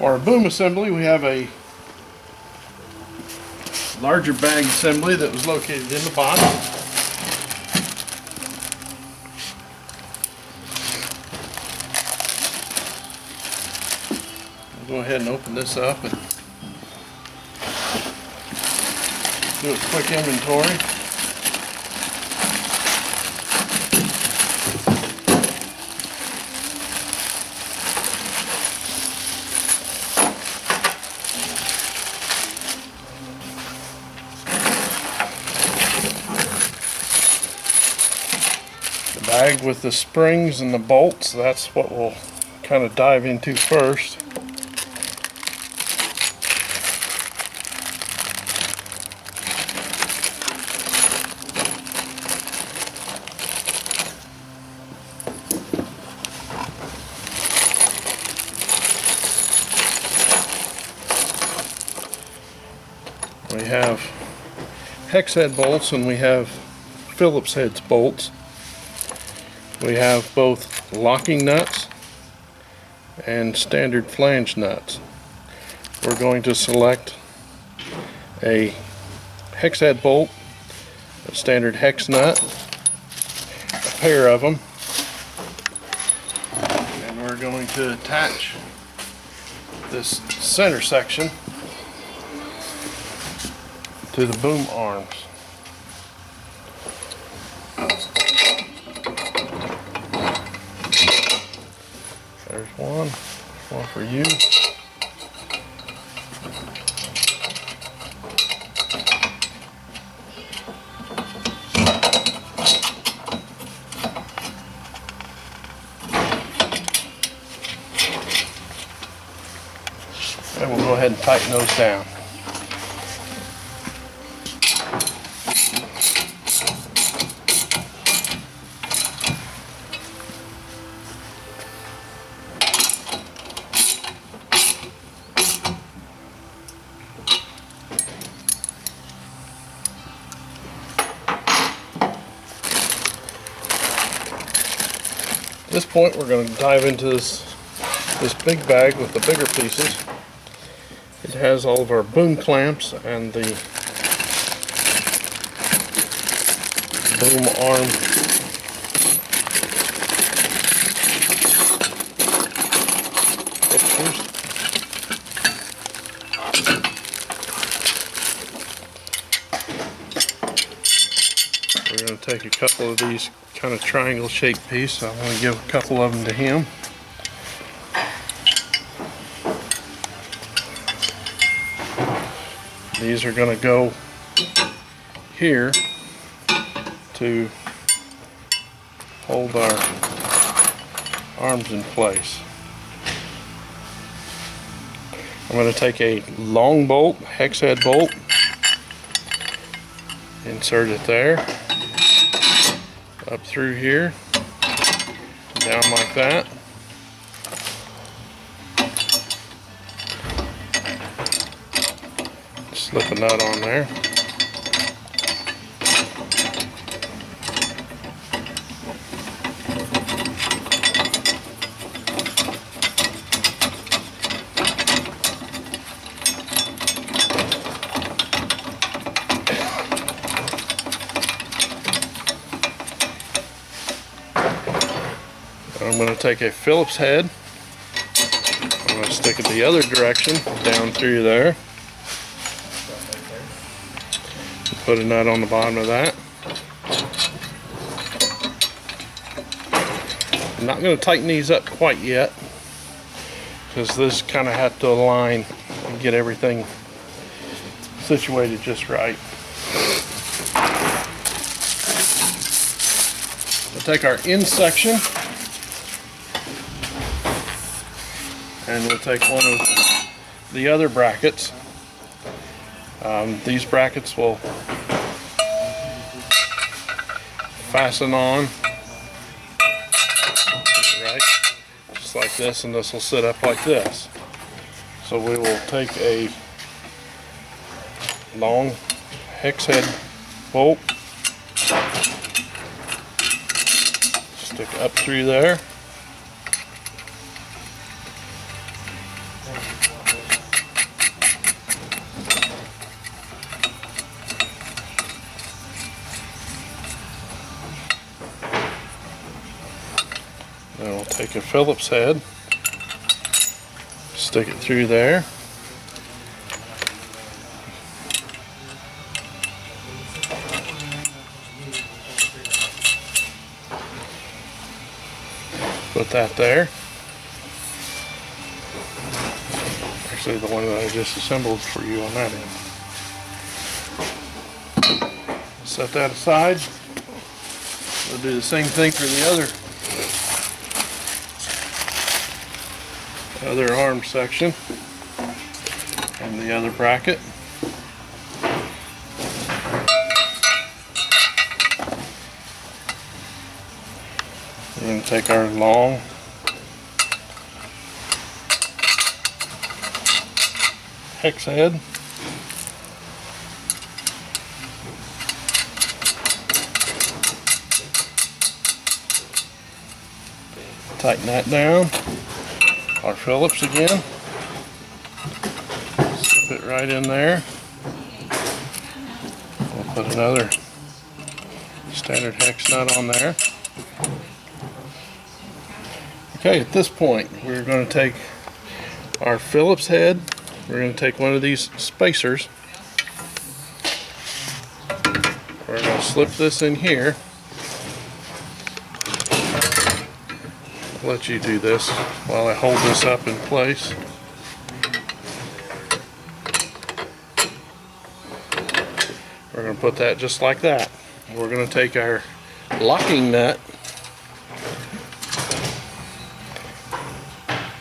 For our boom assembly, we have a larger bag assembly that was located in the bottom. I'll go ahead and open this up and do a quick inventory. Bag with the springs and the bolts, that's what we'll kind of dive into first. We have hex head bolts and we have Phillips head bolts. We have both locking nuts and standard flange nuts. We're going to select a hex head bolt, a standard hex nut, a pair of them, and we're going to attach this center section to the boom arms. There's one for you. And we'll go ahead and tighten those down. At this point, we're going to dive into this big bag with the bigger pieces. It has all of our boom clamps and the boom arm fixtures. We're going to take a couple of these kind of triangle shaped piece. So I'm going to give a couple of them to him. These are going to go here to hold our arms in place. I'm going to take a long bolt, hex head bolt, insert it there, up through here, down like that. Slip a nut on there. I'm going to take a Phillips head. I'm going to stick it the other direction, down through there. Put a nut on the bottom of that. I'm not going to tighten these up quite yet, because this kind of has to align and get everything situated just right. We'll take our end section and we'll take one of the other brackets. These brackets will fasten on right just like this, and this will sit up like this. So we will take a long hex head bolt, stick up through there, Then we'll take a Phillips head, stick it through there. Put that there. Actually, the one that I just assembled for you on that end. Set that aside. We'll do the same thing for the other arm section and the other bracket. We're going to take our long hex head, tighten that down. Our Phillips again, slip it right in there. We'll put another standard hex nut on there. Okay, at this point we're going to take our Phillips head, we're going to take one of these spacers, we're going to slip this in here. I'll let you do this while I hold this up in place. We're going to put that just like that. We're going to take our locking nut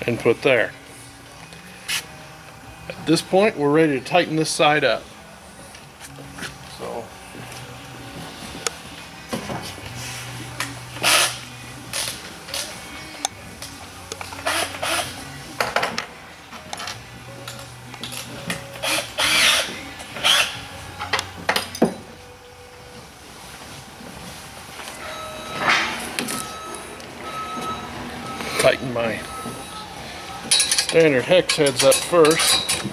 and put there. At this point, we're ready to tighten this side up. So tighten my standard hex heads up first.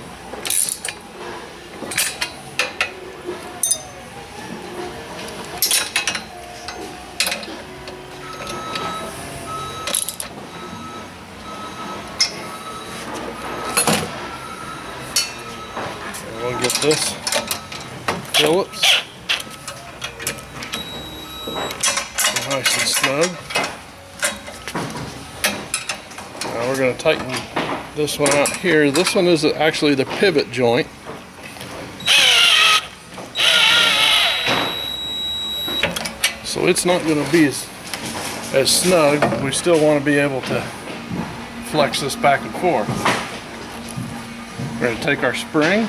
And we'll get this Phillips nice and snug. Now we're going to tighten this one out here. This one is actually the pivot joint. So it's not going to be as snug. We still want to be able to flex this back and forth. We're going to take our spring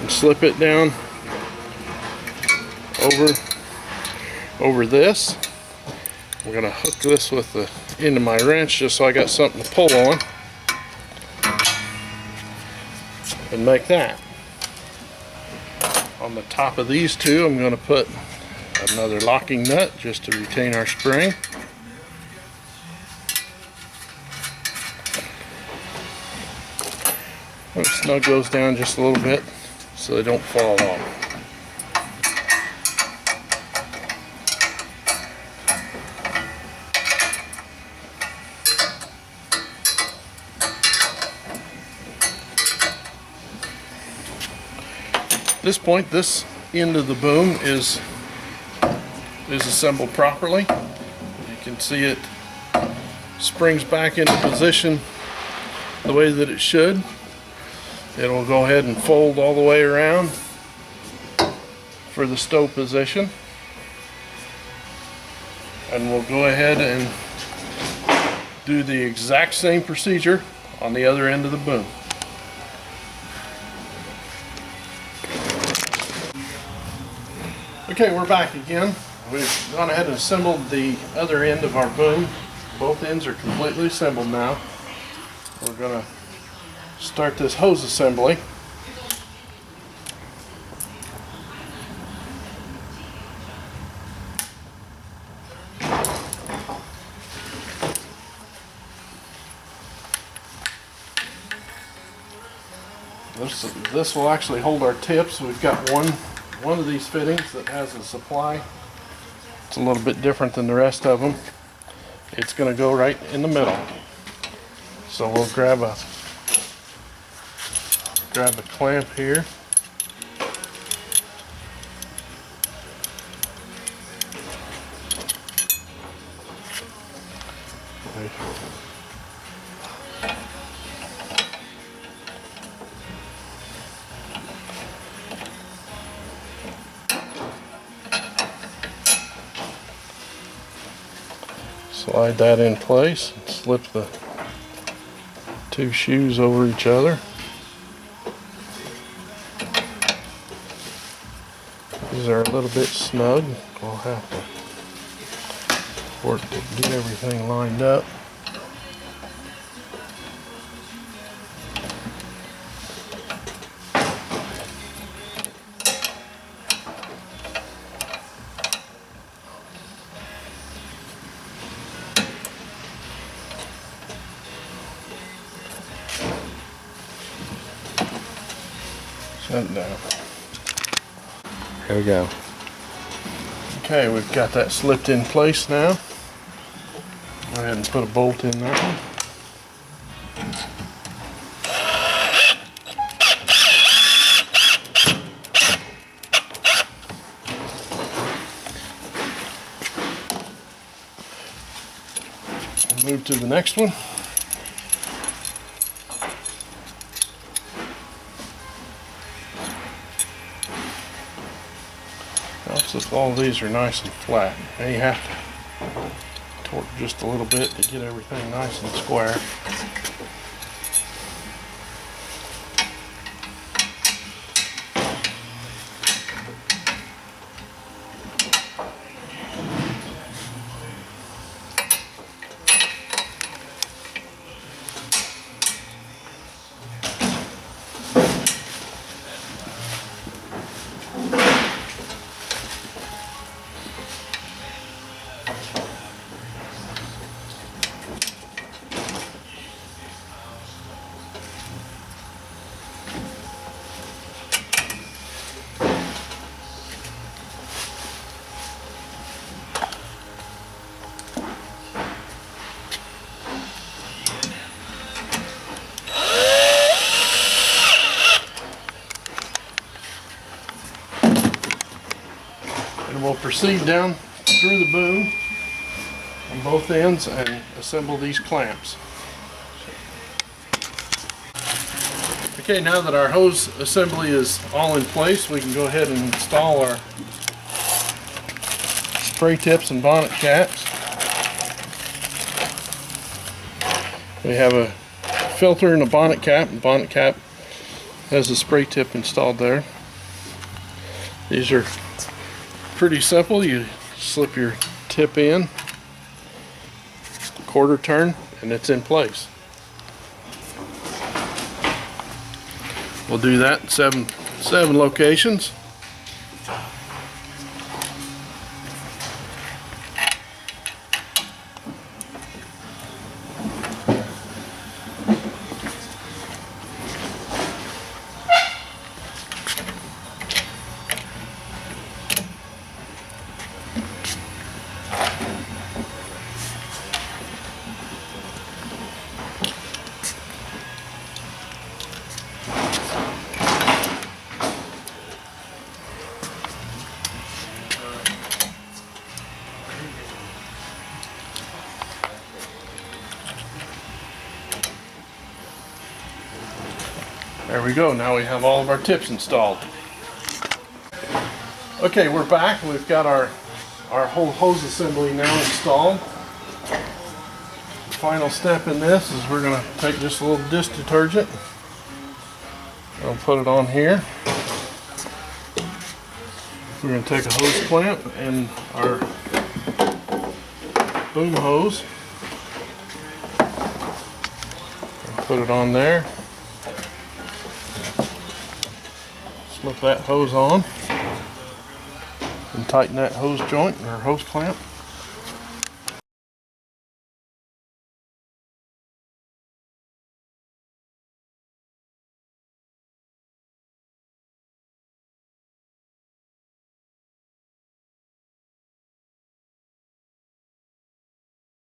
and slip it down over this. We're going to hook this with the end of my wrench just so I got something to pull on and make that. On the top of these two, I'm going to put another locking nut just to retain our spring. I'm going to snug those down just a little bit so they don't fall off. At this point, this end of the boom is assembled properly. You can see it springs back into position the way that it should. It will go ahead and fold all the way around for the stow position. And we'll go ahead and do the exact same procedure on the other end of the boom. Okay, we're back again. We've gone ahead and assembled the other end of our boom. Both ends are completely assembled now. We're going to start this hose assembly. This will actually hold our tips. We've got one of these fittings that has a supply It's a little bit different than the rest of them. It's going to go right in the middle. So we'll grab a clamp here. Slide that in place and slip the two shoes over each other. These are a little bit snug. I'll have to work to get everything lined up. Set down. Here we go. Okay, we've got that slipped in place now. Go ahead and put a bolt in that one. Move to the next one. Helps if all these are nice and flat. Now you have to torque just a little bit to get everything nice and square. And we'll proceed down through the boom on both ends and assemble these clamps. Okay, now that our hose assembly is all in place, we can go ahead and install our spray tips and bonnet caps. We have a filter and a bonnet cap. The bonnet cap has a spray tip installed there. These are pretty simple. You slip your tip in, quarter turn, and it's in place. We'll do that in seven locations. There we go. Now we have all of our tips installed. Okay, we're back. We've got our whole hose assembly now installed. The final step in this is we're going to take just a little dish detergent. I'll put it on here. We're going to take a hose clamp and our boom hose and put it on there. Slip that hose on and tighten that hose joint or hose clamp.